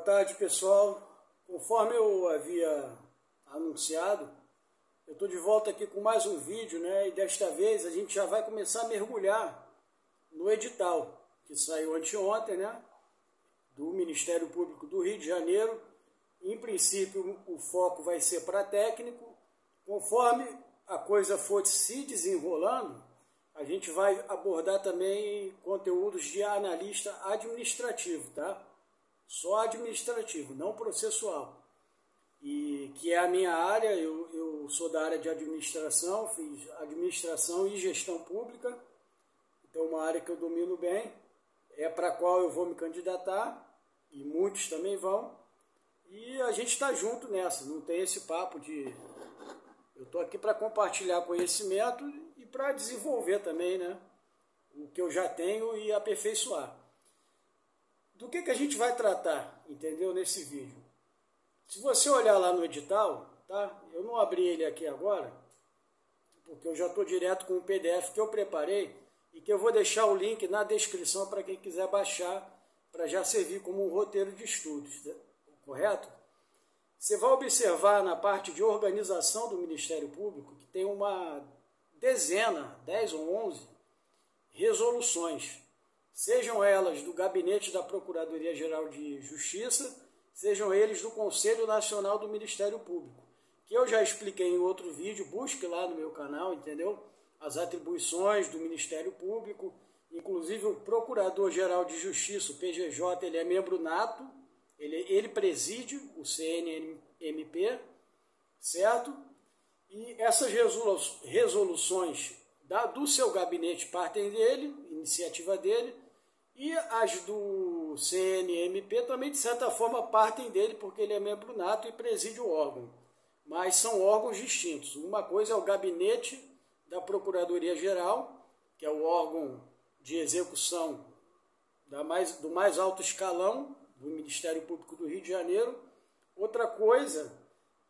Boa tarde, pessoal. Conforme eu havia anunciado, eu estou de volta aqui com mais um vídeo, né? E desta vez a gente já vai começar a mergulhar no edital que saiu anteontem, né? Do Ministério Público do Rio de Janeiro. Em princípio, o foco vai ser para técnico. Conforme a coisa for se desenrolando, a gente vai abordar também conteúdos de analista administrativo, tá? Só administrativo, não processual. E que é a minha área, eu sou da área de administração, fiz administração e gestão pública, então uma área que eu domino bem, é para a qual eu vou me candidatar, e muitos também vão, e a gente está junto nessa, não tem esse papo de... Eu estou aqui para compartilhar conhecimento e para desenvolver também, né, o que eu já tenho e aperfeiçoar. Do que a gente vai tratar, entendeu, nesse vídeo? Se você olhar lá no edital, tá? Eu não abri ele aqui agora, porque eu já estou direto com o PDF que eu preparei e que eu vou deixar o link na descrição para quem quiser baixar, para já servir como um roteiro de estudos, correto? Você vai observar na parte de organização do Ministério Público que tem uma dezena, 10 ou 11, resoluções. Sejam elas do Gabinete da Procuradoria-Geral de Justiça, sejam eles do Conselho Nacional do Ministério Público, que eu já expliquei em outro vídeo, busque lá no meu canal, entendeu? As atribuições do Ministério Público, inclusive o Procurador-Geral de Justiça, o PGJ, ele é membro nato, ele preside o CNMP, certo? E essas resoluções do seu gabinete partem dele, iniciativa dele, e as do CNMP também, de certa forma, partem dele, porque ele é membro nato e preside o órgão. Mas são órgãos distintos. Uma coisa é o Gabinete da Procuradoria-Geral, que é o órgão de execução do mais alto escalão do Ministério Público do Rio de Janeiro. Outra coisa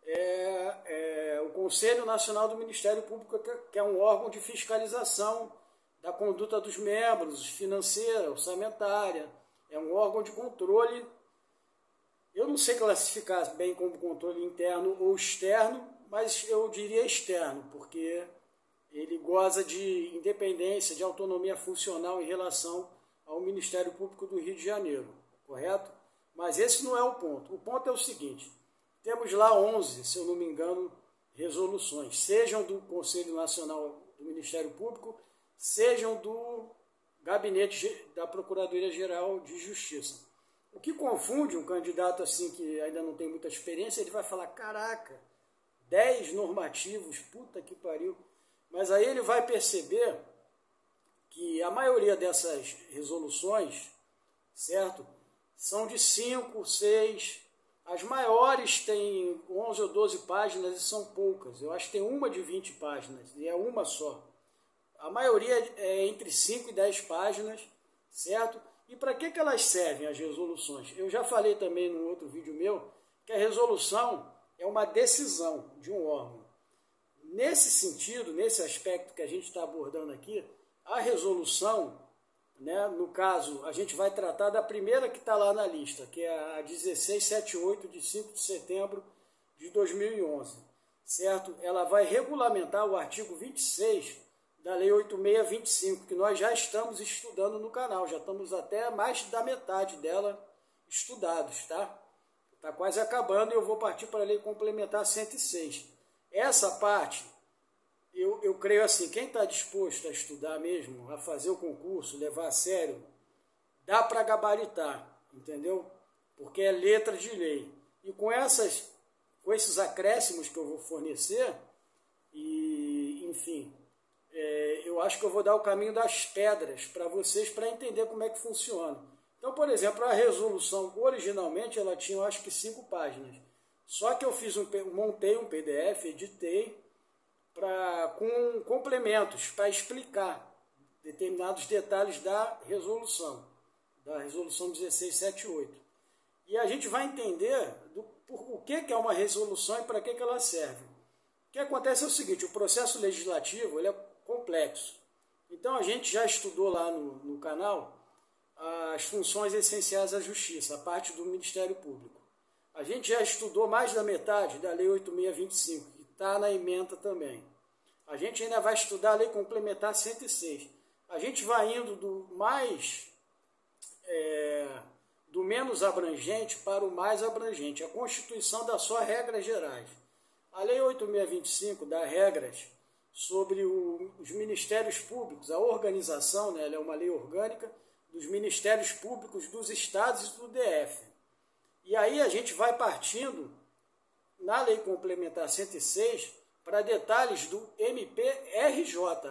é o Conselho Nacional do Ministério Público, que é um órgão de fiscalização da conduta dos membros, financeira, orçamentária, é um órgão de controle. Eu não sei classificar bem como controle interno ou externo, mas eu diria externo, porque ele goza de independência, de autonomia funcional em relação ao Ministério Público do Rio de Janeiro, correto? Mas esse não é o ponto. O ponto é o seguinte: temos lá 11, se eu não me engano, resoluções, sejam do Conselho Nacional do Ministério Público, sejam do Gabinete da Procuradoria-Geral de Justiça. O que confunde um candidato assim que ainda não tem muita experiência, ele vai falar, caraca, 10 normativos, puta que pariu. Mas aí ele vai perceber que a maioria dessas resoluções, certo, são de 5, 6... As maiores têm 11 ou 12 páginas e são poucas. Eu acho que tem uma de 20 páginas e é uma só. A maioria é entre 5 e 10 páginas, certo? E para que elas servem, as resoluções? Eu já falei também num outro vídeo meu que a resolução é uma decisão de um órgão. Nesse sentido, nesse aspecto que a gente está abordando aqui, a resolução, né, no caso, a gente vai tratar da primeira que está lá na lista, que é a 1678, de 5 de setembro de 2011, certo? Ela vai regulamentar o artigo 26 da Lei 8625, que nós já estamos estudando no canal, já estamos até mais da metade dela estudados, tá? Está quase acabando e eu vou partir para a Lei Complementar 106. Essa parte... Eu creio assim, quem está disposto a estudar mesmo, a fazer o concurso, levar a sério, dá para gabaritar, entendeu? Porque é letra de lei. E com esses acréscimos que eu vou fornecer, e enfim, eu acho que eu vou dar o caminho das pedras para vocês, para entender como é que funciona. Então, por exemplo, a resolução, originalmente, ela tinha, eu acho que 5 páginas. Só que eu montei um PDF, editei, com complementos para explicar determinados detalhes da resolução 1678. E a gente vai entender o que é uma resolução e para que ela serve. O que acontece é o seguinte, o processo legislativo ele é complexo. Então a gente já estudou lá no canal as funções essenciais à Justiça, a parte do Ministério Público. A gente já estudou mais da metade da Lei 8625, que está na ementa também. A gente ainda vai estudar a Lei Complementar 106. A gente vai indo do menos abrangente para o mais abrangente. A Constituição dá só regras gerais. A Lei 8625 dá regras sobre os ministérios públicos, a organização, né, ela é uma lei orgânica dos ministérios públicos dos estados e do DF. E aí a gente vai partindo na Lei Complementar 106 para detalhes do MPRJ.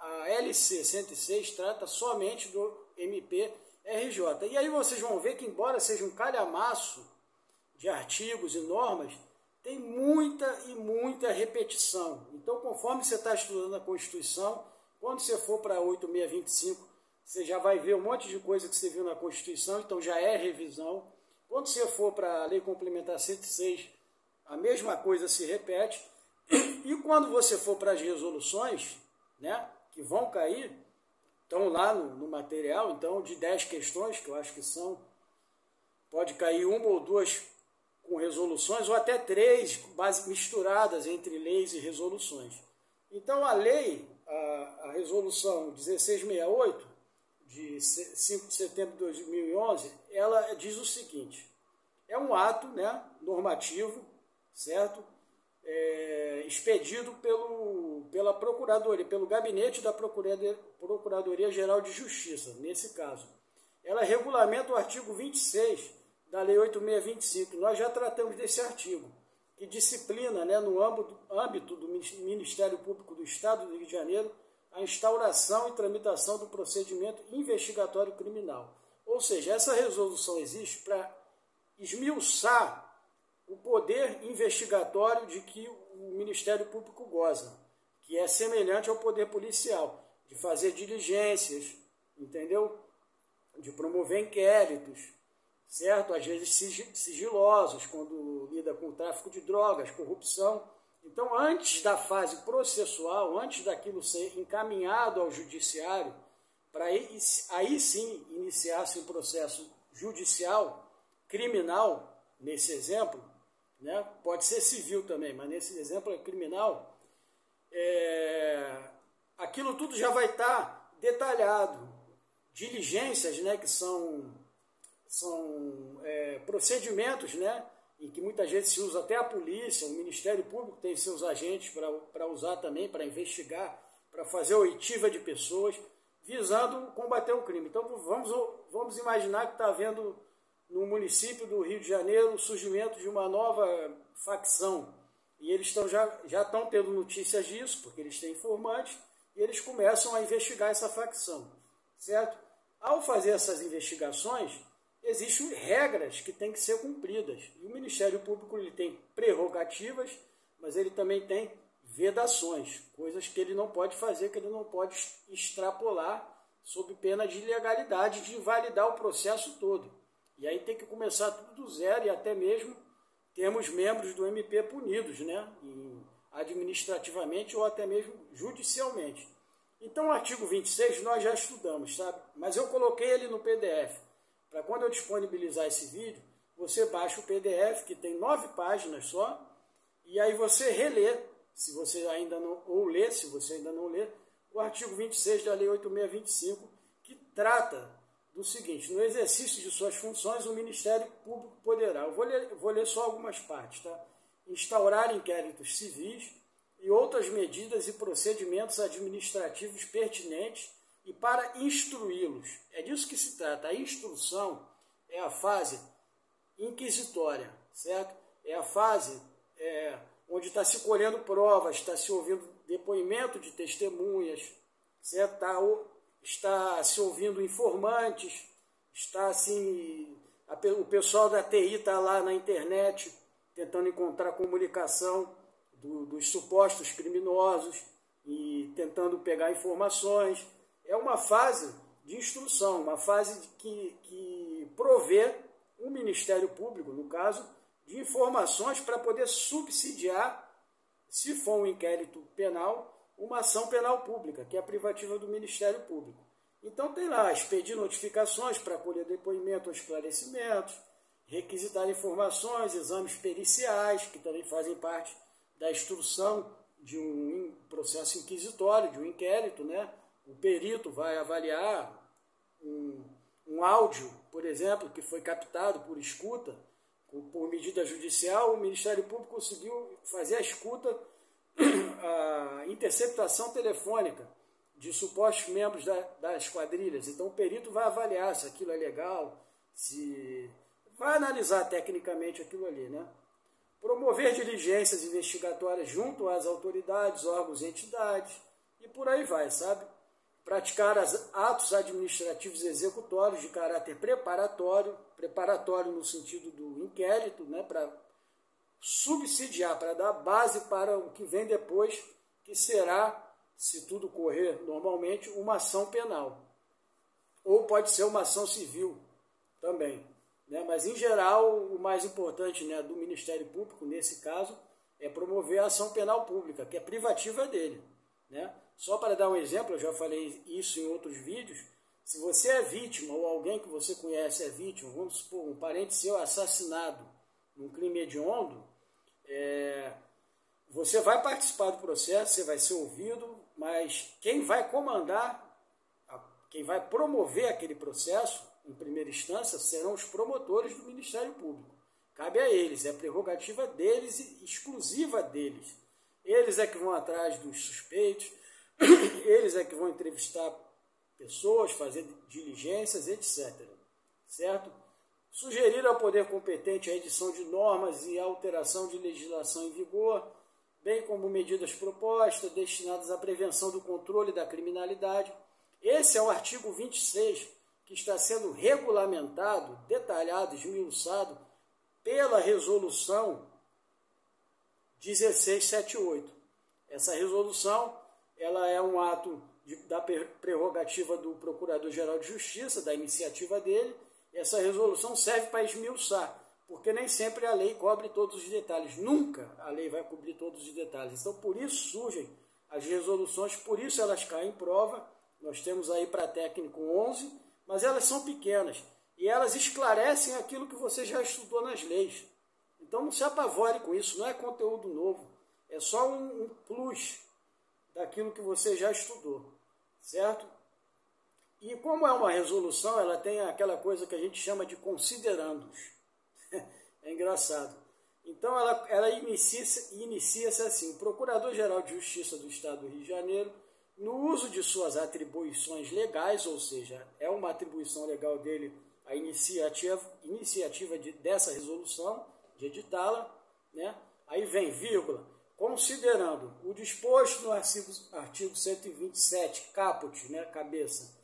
A LC 106 trata somente do MPRJ. E aí vocês vão ver que, embora seja um calhamaço de artigos e normas, tem muita repetição. Então, conforme você está estudando a Constituição, quando você for para 8625, você já vai ver um monte de coisa que você viu na Constituição, então já é revisão. Quando você for para a Lei Complementar 106, a mesma coisa se repete. E quando você for para as resoluções, né, que vão cair, estão lá no material, então, de 10 questões, que eu acho que pode cair uma ou duas com resoluções, ou até 3 misturadas entre leis e resoluções. Então, a lei, a resolução 1668, de 5 de setembro de 2011, ela diz o seguinte: é um ato, né, normativo, certo? Expedido pela Procuradoria, pelo gabinete da Procuradoria-Geral de Justiça, nesse caso. Ela regulamenta o artigo 26 da Lei 8625. Nós já tratamos desse artigo, que disciplina, né, no âmbito do Ministério Público do Estado do Rio de Janeiro, a instauração e tramitação do procedimento investigatório criminal. Ou seja, essa resolução existe para esmiuçar o poder investigatório de que o Ministério Público goza, que é semelhante ao poder policial, de fazer diligências, entendeu? De promover inquéritos, certo? Às vezes sigilosos, quando lida com tráfico de drogas, corrupção. Então, antes da fase processual, antes daquilo ser encaminhado ao judiciário, para aí sim iniciar-se um processo judicial, criminal, nesse exemplo, né? Pode ser civil também, mas nesse exemplo é criminal, aquilo tudo já vai estar detalhado. Diligências, né, que são procedimentos, né, em que muitas vezes se usa até a polícia, o Ministério Público tem seus agentes para usar também, para investigar, para fazer oitiva de pessoas, visando combater o crime. Então vamos imaginar que está havendo no município do Rio de Janeiro o surgimento de uma nova facção, e eles já estão tendo notícias disso, porque eles têm informantes, e eles começam a investigar essa facção, certo? Ao fazer essas investigações, existem regras que têm que ser cumpridas. E o Ministério Público ele tem prerrogativas, mas ele também tem vedações, coisas que ele não pode fazer, que ele não pode extrapolar sob pena de ilegalidade, de invalidar o processo todo. E aí tem que começar tudo do zero, e até mesmo temos membros do MP punidos, né, administrativamente ou até mesmo judicialmente. Então o artigo 26 nós já estudamos, sabe? Mas eu coloquei ele no PDF. Para quando eu disponibilizar esse vídeo, você baixa o PDF, que tem 9 páginas só, e aí você relê, se você ainda não, ou lê, se você ainda não lê, o artigo 26 da Lei 8625, que trata do seguinte: no exercício de suas funções, o Ministério Público poderá, eu vou ler só algumas partes, tá? Instaurar inquéritos civis e outras medidas e procedimentos administrativos pertinentes e para instruí-los. É disso que se trata. A instrução é a fase inquisitória, certo? É a fase onde está se colhendo provas, está se ouvindo depoimento de testemunhas, certo? Está se ouvindo informantes, está assim, o pessoal da TI está lá na internet tentando encontrar comunicação dos supostos criminosos e tentando pegar informações. É uma fase de instrução, uma fase que provê o Ministério Público, no caso, de informações para poder subsidiar, se for um inquérito penal, uma ação penal pública, que é a privativa do Ministério Público. Então tem lá, expedir notificações para colher depoimento ou esclarecimentos, requisitar informações, exames periciais, que também fazem parte da instrução de um processo inquisitório, de um inquérito, né? O perito vai avaliar um áudio, por exemplo, que foi captado por escuta, por medida judicial, o Ministério Público conseguiu fazer a escuta, a interceptação telefônica de supostos membros das quadrilhas. Então o perito vai avaliar se aquilo é legal, se vai analisar tecnicamente aquilo ali, né? Promover diligências investigatórias junto às autoridades, órgãos e entidades, e por aí vai, sabe? Praticar atos administrativos executórios de caráter preparatório no sentido do inquérito, né, para subsidiar, para dar base para o que vem depois, que será, se tudo correr normalmente, uma ação penal. Ou pode ser uma ação civil também. Né? Mas, em geral, o mais importante, né, do Ministério Público, nesse caso, é promover a ação penal pública, que é privativa dele. Né? Só para dar um exemplo, eu já falei isso em outros vídeos, se você é vítima ou alguém que você conhece é vítima, vamos supor, um parente seu assassinado num crime hediondo, você vai participar do processo, você vai ser ouvido, mas quem vai comandar, quem vai promover aquele processo, em primeira instância, serão os promotores do Ministério Público. Cabe a eles, é prerrogativa deles e exclusiva deles. Eles é que vão atrás dos suspeitos, eles é que vão entrevistar pessoas, fazer diligências, etc. Certo? Sugerir ao poder competente a edição de normas e alteração de legislação em vigor, bem como medidas propostas destinadas à prevenção do controle da criminalidade. Esse é o artigo 26, que está sendo regulamentado, detalhado, esmiuçado pela resolução 1678. Essa resolução ela é um ato da prerrogativa do Procurador-Geral de Justiça, da iniciativa dele. Essa resolução serve para esmiuçar, porque nem sempre a lei cobre todos os detalhes. Nunca a lei vai cobrir todos os detalhes. Então, por isso surgem as resoluções, por isso elas caem em prova. Nós temos aí para técnico 11, mas elas são pequenas e elas esclarecem aquilo que você já estudou nas leis. Então, não se apavore com isso, não é conteúdo novo, é só um plus daquilo que você já estudou, certo? E como é uma resolução, ela tem aquela coisa que a gente chama de considerandos. É engraçado. Então, ela inicia-se assim: o Procurador-Geral de Justiça do Estado do Rio de Janeiro, no uso de suas atribuições legais, ou seja, é uma atribuição legal dele a iniciativa dessa resolução, de editá-la, né? Aí vem, vírgula, considerando o disposto no artigo 127, caput, né, cabeça,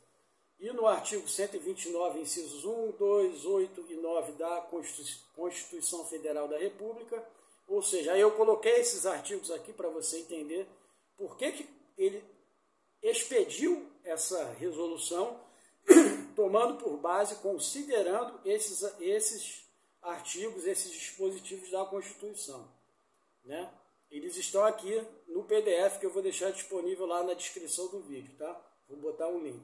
e no artigo 129, incisos 1, 2, 8 e 9 da Constituição Federal da República, ou seja, aí eu coloquei esses artigos aqui para você entender por que ele expediu essa resolução, tomando por base, considerando esses artigos, esses dispositivos da Constituição. Né? Eles estão aqui no PDF que eu vou deixar disponível lá na descrição do vídeo. Tá? Vou botar um link.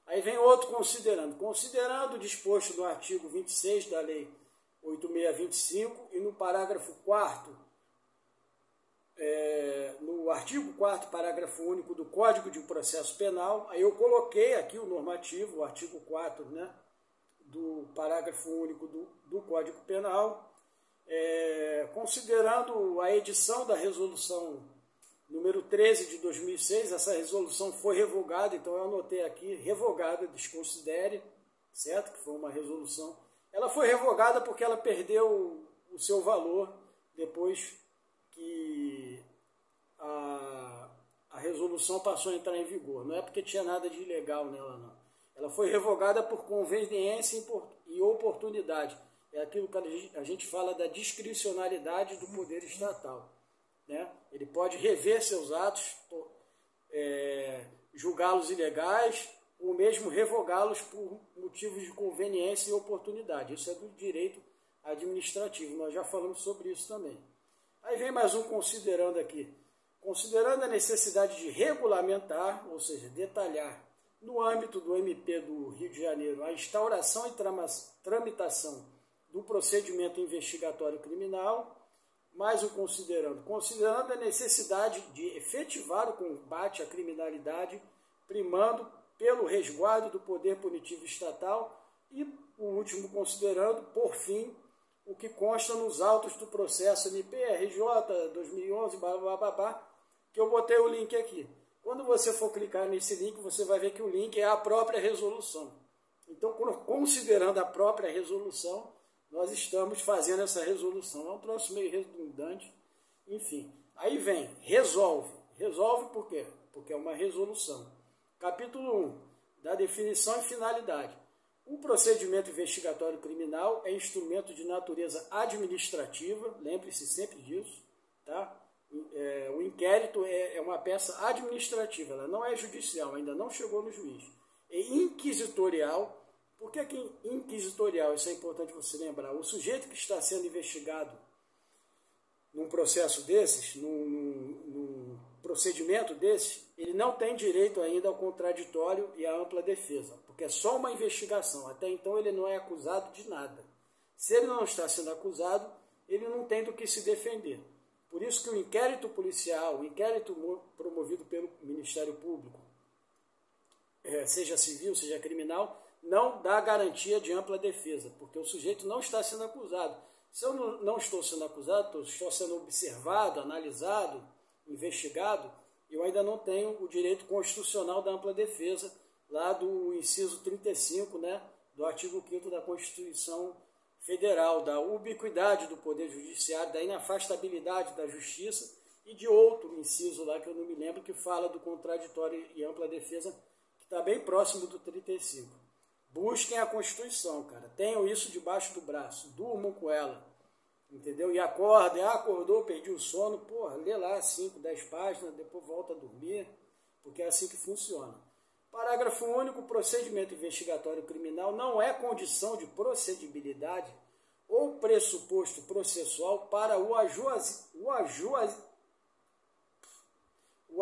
Aí vem outro considerando. Considerando o disposto no artigo 26 da Lei 8625 e no parágrafo 4º, no artigo 4º, parágrafo único do Código de Processo Penal, aí eu coloquei aqui o normativo, o artigo 4º, né, do parágrafo único do Código Penal, considerando a edição da resolução número 13 de 2006, essa resolução foi revogada, então eu anotei aqui, revogada, desconsidere, certo? Que foi uma resolução. Ela foi revogada porque ela perdeu o seu valor depois que a resolução passou a entrar em vigor. Não é porque tinha nada de ilegal nela, não. Ela foi revogada por conveniência e oportunidade. É aquilo que a gente fala da discricionalidade do poder estatal. Né? Ele pode rever seus atos, julgá-los ilegais, ou mesmo revogá-los por motivos de conveniência e oportunidade. Isso é do direito administrativo, nós já falamos sobre isso também. Aí vem mais um considerando aqui. Considerando a necessidade de regulamentar, ou seja, detalhar, No âmbito do MP do Rio de Janeiro, a instauração e tramitação do procedimento investigatório criminal, mais um considerando a necessidade de efetivar o combate à criminalidade, primando pelo resguardo do poder punitivo estatal, e o último considerando, por fim, o que consta nos autos do processo MPRJ 2011, que eu botei o link aqui. Quando você for clicar nesse link, você vai ver que o link é a própria resolução. Então, considerando a própria resolução, nós estamos fazendo essa resolução. É um troço meio redundante, enfim. Aí vem, resolve. Resolve por quê? Porque é uma resolução. Capítulo 1, da definição e finalidade. O procedimento investigatório criminal é instrumento de natureza administrativa, lembre-se sempre disso, tá? O inquérito é uma peça administrativa, ela não é judicial, ainda não chegou no juiz. É inquisitorial. Por que inquisitorial? Isso é importante você lembrar. O sujeito que está sendo investigado num processo desses, num procedimento desse, ele não tem direito ainda ao contraditório e à ampla defesa, porque é só uma investigação. Até então ele não é acusado de nada. Se ele não está sendo acusado, ele não tem do que se defender. Por isso que o inquérito policial, o inquérito promovido pelo Ministério Público, seja civil, seja criminal, não dá garantia de ampla defesa, porque o sujeito não está sendo acusado. Se eu não estou sendo acusado, estou sendo observado, analisado, investigado, eu ainda não tenho o direito constitucional da ampla defesa, lá do inciso 35, né, do artigo 5º da Constituição Federal, da ubiquidade do Poder Judiciário, da inafastabilidade da Justiça, e de outro inciso lá que eu não me lembro, que fala do contraditório e ampla defesa, que está bem próximo do 35. Busquem a Constituição, cara. Tenham isso debaixo do braço. Durmam com ela. Entendeu? E acordem. Acordou, perdi o sono. Porra, lê lá 5, 10 páginas, depois volta a dormir. Porque é assim que funciona. Parágrafo único. Procedimento investigatório criminal não é condição de procedibilidade ou pressuposto processual para o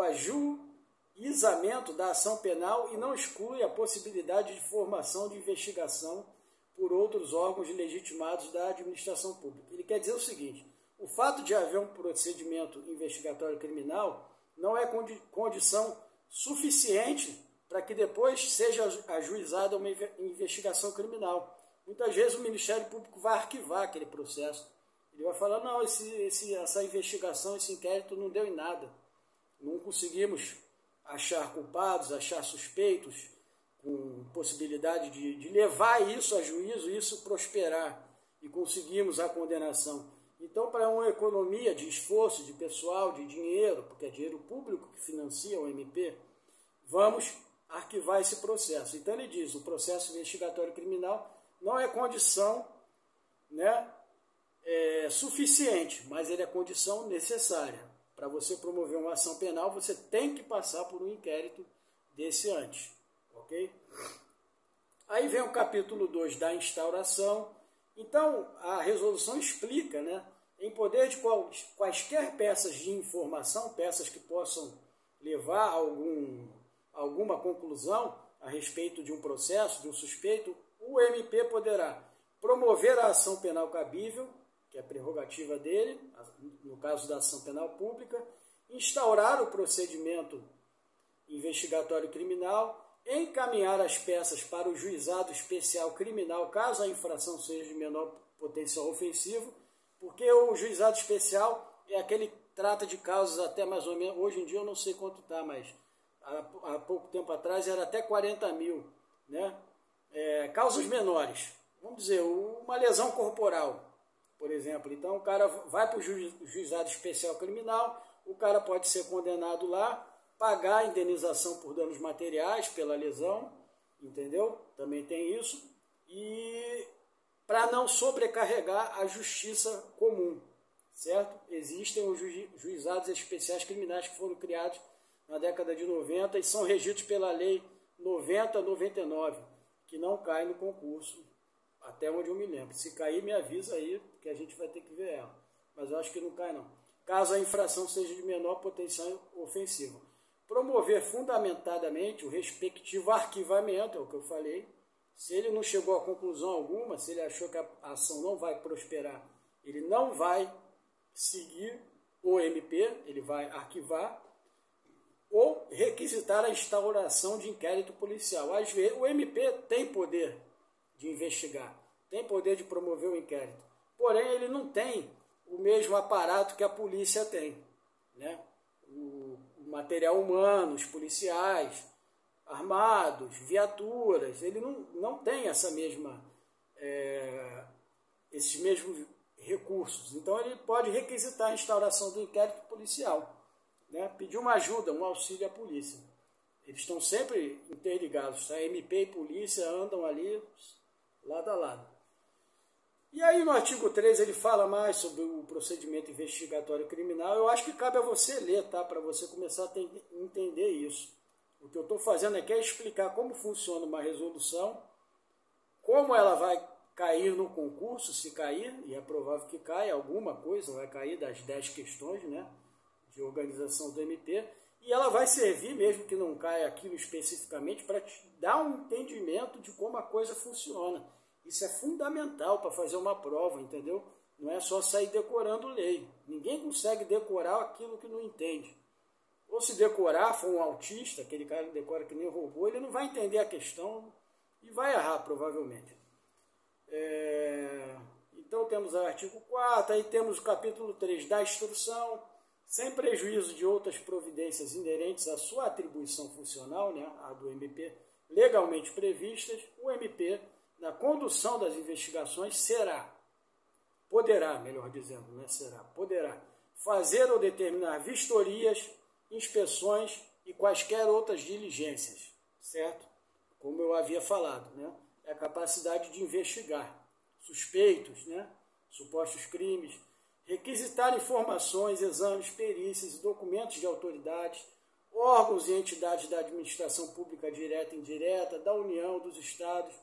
ajuizamento da ação penal e não exclui a possibilidade de formação de investigação por outros órgãos legitimados da administração pública. Ele quer dizer o seguinte: o fato de haver um procedimento investigatório criminal não é condição suficiente para que depois seja ajuizada uma investigação criminal. Muitas vezes o Ministério Público vai arquivar aquele processo. Ele vai falar, não, essa investigação, esse inquérito não deu em nada. Não conseguimos achar culpados, achar suspeitos, com possibilidade de levar isso a juízo, isso prosperar, e conseguimos a condenação. Então, para uma economia de esforço, de pessoal, de dinheiro, porque é dinheiro público que financia o MP, vamos arquivar esse processo. Então ele diz, o processo investigatório criminal não é condição, né, suficiente, mas ele é condição necessária. Para você promover uma ação penal, você tem que passar por um inquérito desse antes, ok? Aí vem o capítulo 2 da instauração. Então, a resolução explica, né, em poder de quaisquer peças de informação, peças que possam levar a alguma conclusão a respeito de um processo, de um suspeito, o MP poderá promover a ação penal cabível, que é a prerrogativa dele, no caso da ação penal pública, instaurar o procedimento investigatório criminal, encaminhar as peças para o juizado especial criminal, caso a infração seja de menor potencial ofensivo, porque o juizado especial é aquele que trata de causas até mais ou menos, hoje em dia eu não sei quanto está, mas há pouco tempo atrás era até 40 mil, né? Causas menores, vamos dizer, uma lesão corporal, por exemplo. Então o cara vai para o juizado especial criminal, o cara pode ser condenado lá, pagar a indenização por danos materiais pela lesão, entendeu? Também tem isso. E para não sobrecarregar a justiça comum, certo? Existem os juizados especiais criminais que foram criados na década de 90 e são regidos pela lei 90/99, que não cai no concurso, até onde eu me lembro. Se cair, me avisa aí, que a gente vai ter que ver ela. Mas eu acho que não cai, não. Caso a infração seja de menor potencial ofensivo. promover fundamentadamente o respectivo arquivamento, é o que eu falei. Se ele não chegou a conclusão alguma, se ele achou que a ação não vai prosperar, ele não vai seguir o MP, ele vai arquivar, ou requisitar a instauração de inquérito policial. Às vezes, o MP tem poder de investigar, tem poder de promover o inquérito, porém ele não tem o mesmo aparato que a polícia tem, né? O material humano, os policiais armados, viaturas, ele não tem esses mesmos recursos. Então ele pode requisitar a instauração do inquérito policial, né? Pedir uma ajuda, um auxílio à polícia. Eles estão sempre interligados, tá? MP e polícia andam ali lado a lado. E aí no artigo 3 ele fala mais sobre o procedimento investigatório criminal. Eu acho que cabe a você ler, tá? Para você começar a entender isso. O que eu estou fazendo aqui é explicar como funciona uma resolução, como ela vai cair no concurso, se cair, e é provável que caia, alguma coisa vai cair das 10 questões, né, de organização do MP, e ela vai servir, mesmo que não caia aquilo especificamente, para te dar um entendimento de como a coisa funciona. Isso é fundamental para fazer uma prova, entendeu? Não é só sair decorando lei. Ninguém consegue decorar aquilo que não entende. Ou se decorar, for um autista, aquele cara que decora que nem robô, ele não vai entender a questão e vai errar, provavelmente. Então temos o artigo 4, aí temos o capítulo 3 da instrução, sem prejuízo de outras providências inerentes à sua atribuição funcional, né, a do MP, legalmente previstas, o MP, na condução das investigações, poderá fazer ou determinar vistorias, inspeções e quaisquer outras diligências, certo? Como eu havia falado, né? É a capacidade de investigar suspeitos, né? Supostos crimes, requisitar informações, exames, perícias e documentos de autoridades, órgãos e entidades da administração pública direta e indireta, da União, dos Estados,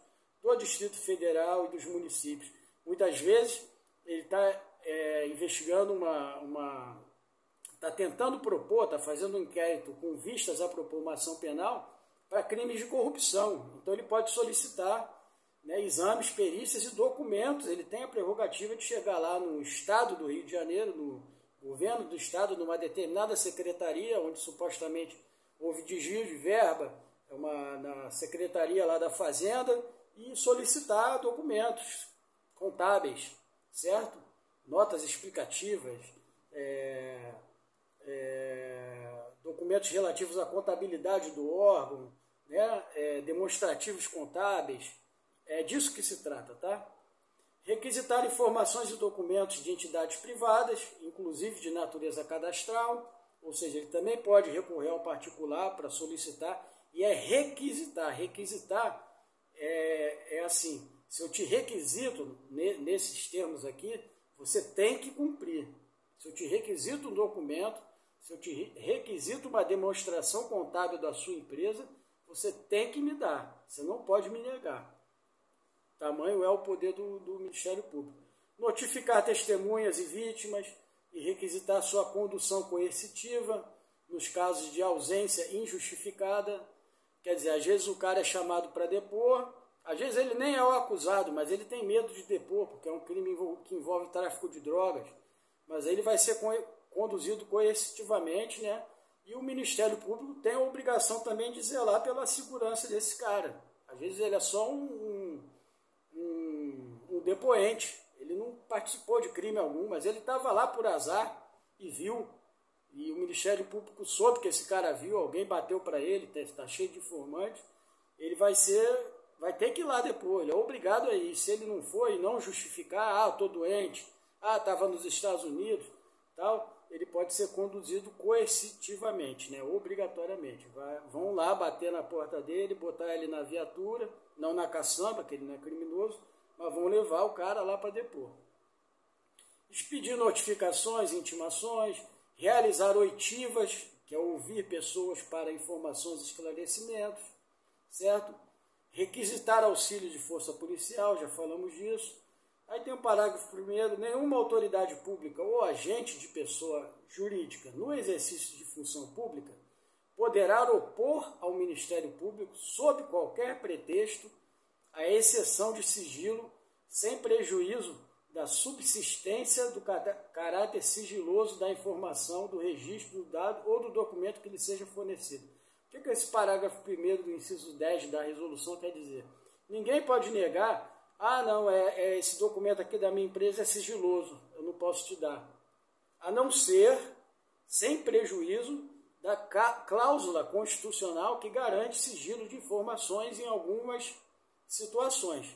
do Distrito Federal e dos municípios. Muitas vezes ele está investigando está tentando propor, está fazendo um inquérito com vistas a propor uma ação penal para crimes de corrupção. Então ele pode solicitar, né, exames, perícias e documentos. Ele tem a prerrogativa de chegar lá no Estado do Rio de Janeiro, no governo do Estado, numa determinada secretaria, onde supostamente houve desvio de verba, na secretaria lá da Fazenda, e solicitar documentos contábeis, certo? Notas explicativas, documentos relativos à contabilidade do órgão, né? Demonstrativos contábeis, é disso que se trata, tá? Requisitar informações e documentos de entidades privadas, inclusive de natureza cadastral, ou seja, ele também pode recorrer ao particular para solicitar, e requisitar. Requisitar é assim, se eu te requisito, nesses termos aqui, você tem que cumprir. Se eu te requisito um documento, se eu te requisito uma demonstração contábil da sua empresa, você tem que me dar, você não pode me negar. Tamanho é o poder do Ministério Público. Notificar testemunhas e vítimas e requisitar sua condução coercitiva nos casos de ausência injustificada. Quer dizer, às vezes o cara é chamado para depor, às vezes ele nem é o acusado, mas ele tem medo de depor, porque é um crime que envolve tráfico de drogas. Mas ele vai ser conduzido coercitivamente, né? E o Ministério Público tem a obrigação também de zelar pela segurança desse cara. Às vezes ele é só um depoente, ele não participou de crime algum, mas ele estava lá por azar e viu, e o Ministério Público soube que esse cara viu, alguém bateu para ele, está cheio de informantes, ele vai ter que ir lá depois, ele é obrigado a ir. Se ele não for e não justificar, estou doente, estava nos Estados Unidos, tal, ele pode ser conduzido coercitivamente, né, obrigatoriamente. Vão lá bater na porta dele, botar ele na viatura, não na caçamba, que ele não é criminoso, mas vão levar o cara lá para depor. Expedir notificações, intimações, realizar oitivas, que é ouvir pessoas para informações e esclarecimentos, certo? Requisitar auxílio de força policial, já falamos disso. Aí tem o parágrafo 1º, nenhuma autoridade pública ou agente de pessoa jurídica no exercício de função pública poderá opor ao Ministério Público, sob qualquer pretexto, a exceção de sigilo, sem prejuízo da subsistência do caráter sigiloso da informação, do registro, do dado ou do documento que lhe seja fornecido. O que esse parágrafo 1º do inciso 10 da resolução quer dizer? Ninguém pode negar, esse documento aqui da minha empresa é sigiloso, eu não posso te dar. A não ser, sem prejuízo, da cláusula constitucional que garante sigilo de informações em algumas situações.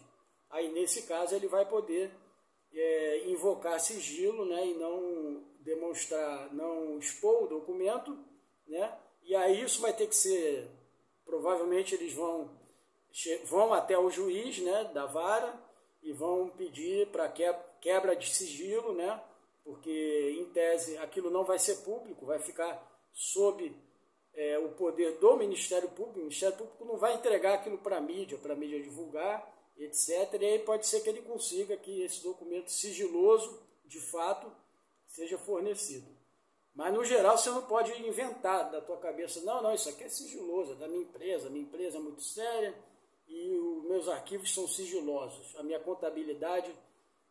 Aí, nesse caso, ele vai poder invocar sigilo, né, e não demonstrar, não expor o documento, né, e aí isso vai ter que ser, provavelmente eles vão até o juiz, né, da vara e vão pedir para quebra de sigilo, né, porque, em tese, aquilo não vai ser público, vai ficar sob o poder do Ministério Público. O Ministério Público não vai entregar aquilo para a mídia divulgar, etc. E aí pode ser que ele consiga que esse documento sigiloso, de fato, seja fornecido. Mas, no geral, você não pode inventar da tua cabeça, não, isso aqui é sigiloso, é da minha empresa é muito séria e os meus arquivos são sigilosos. A minha contabilidade,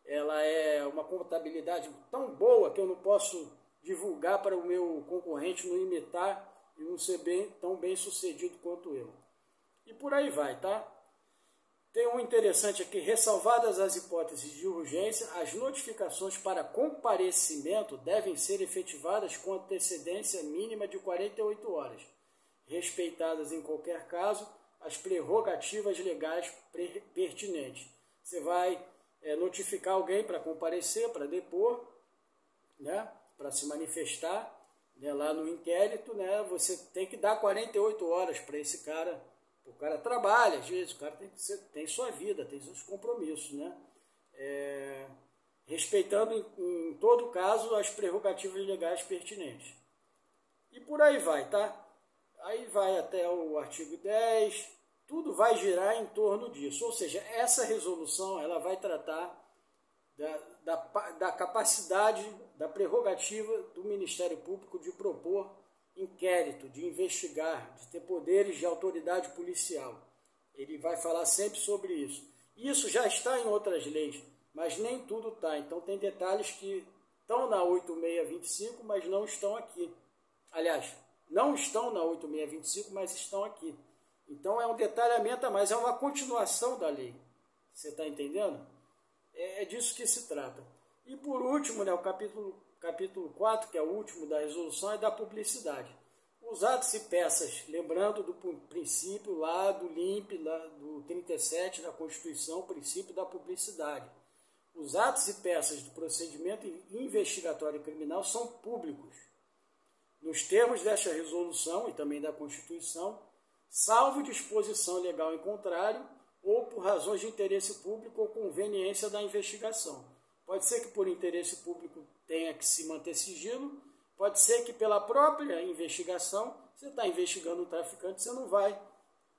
ela é uma contabilidade tão boa que eu não posso divulgar para o meu concorrente não imitar e não ser tão bem sucedido quanto eu. E por aí vai, tá? Tem um interessante aqui, ressalvadas as hipóteses de urgência, as notificações para comparecimento devem ser efetivadas com antecedência mínima de 48 horas, respeitadas em qualquer caso as prerrogativas legais pertinentes. Você vai notificar alguém para comparecer, para depor, né, para se manifestar, né, lá no inquérito, né, você tem que dar 48 horas para esse cara. O cara trabalha, às vezes, o cara tem sua vida, tem seus compromissos, né? Respeitando, em todo caso, as prerrogativas legais pertinentes. E por aí vai, tá? Aí vai até o artigo 10, tudo vai girar em torno disso. Ou seja, essa resolução ela vai tratar da capacidade, da prerrogativa do Ministério Público de propor inquérito, de investigar, de ter poderes de autoridade policial. Ele vai falar sempre sobre isso. Isso já está em outras leis, mas nem tudo está. Então tem detalhes que estão na 8625, mas não estão aqui. Aliás, não estão na 8625, mas estão aqui. Então é um detalhamento a mais, é uma continuação da lei. Você está entendendo? É disso que se trata. E por último, né, o capítulo 4, que é o último da resolução, é da publicidade. Os atos e peças, lembrando do princípio lá do LIMP, lá do 37 da Constituição, o princípio da publicidade. Os atos e peças do procedimento investigatório criminal são públicos. Nos termos desta resolução e também da Constituição, salvo disposição legal em contrário, ou por razões de interesse público ou conveniência da investigação. Pode ser que por interesse público tenha que se manter sigilo, pode ser que pela própria investigação, você está investigando o traficante, você não vai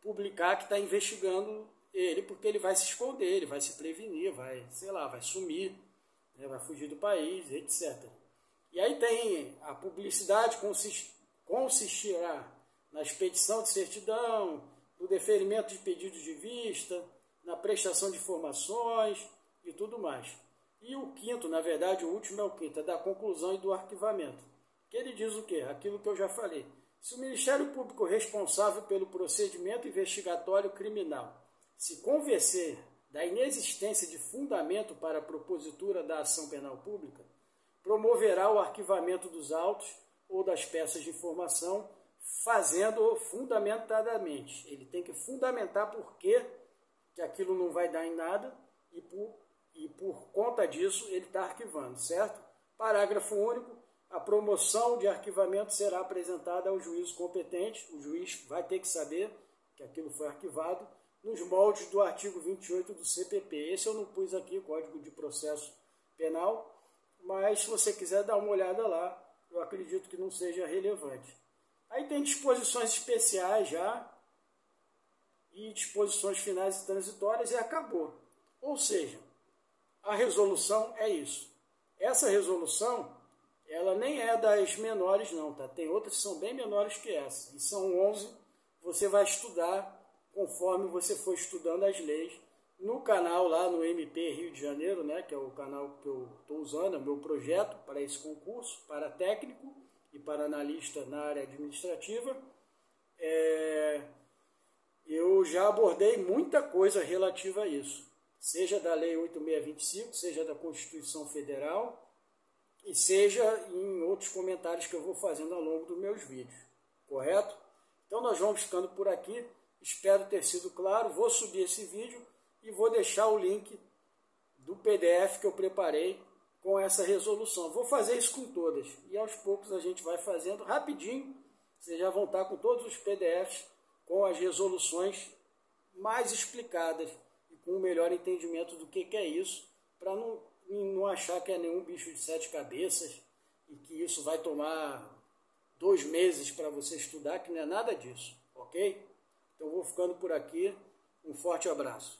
publicar que está investigando ele, porque ele vai se esconder, ele vai se prevenir, vai sumir, né, vai fugir do país, etc. E aí tem a publicidade consistirá na expedição de certidão, no deferimento de pedidos de vista, na prestação de informações e tudo mais. E o quinto, na verdade, o último é o quinto, é da conclusão e do arquivamento. Que ele diz o quê? Aquilo que eu já falei. Se o Ministério Público responsável pelo procedimento investigatório criminal se convencer da inexistência de fundamento para a propositura da ação penal pública, promoverá o arquivamento dos autos ou das peças de informação, fazendo-o fundamentadamente. Ele tem que fundamentar por que aquilo não vai dar em nada e por conta disso ele está arquivando, certo? Parágrafo único, a promoção de arquivamento será apresentada ao juízo competente, o juiz vai ter que saber que aquilo foi arquivado, nos moldes do artigo 28 do CPP. Esse eu não pus aqui, Código de Processo Penal, mas se você quiser dar uma olhada lá, eu acredito que não seja relevante. Aí tem disposições especiais já, e disposições finais e transitórias, e acabou. Ou seja, a resolução é isso. Essa resolução, ela nem é das menores não, tá? Tem outras que são bem menores que essa. E são 11, você vai estudar conforme você for estudando as leis. No canal lá no MP Rio de Janeiro, né, que é o canal que eu estou usando, é o meu projeto para esse concurso, para técnico e para analista na área administrativa, eu já abordei muita coisa relativa a isso, seja da Lei 8625, seja da Constituição Federal, e seja em outros comentários que eu vou fazendo ao longo dos meus vídeos, correto? Então nós vamos ficando por aqui, espero ter sido claro, vou subir esse vídeo e vou deixar o link do PDF que eu preparei com essa resolução. Vou fazer isso com todas, e aos poucos a gente vai fazendo rapidinho, vocês já vão estar com todos os PDFs, com as resoluções mais explicadas e com o melhor entendimento do que é isso, para não achar que é nenhum bicho de 7 cabeças e que isso vai tomar 2 meses para você estudar, que não é nada disso, ok? Então vou ficando por aqui, um forte abraço.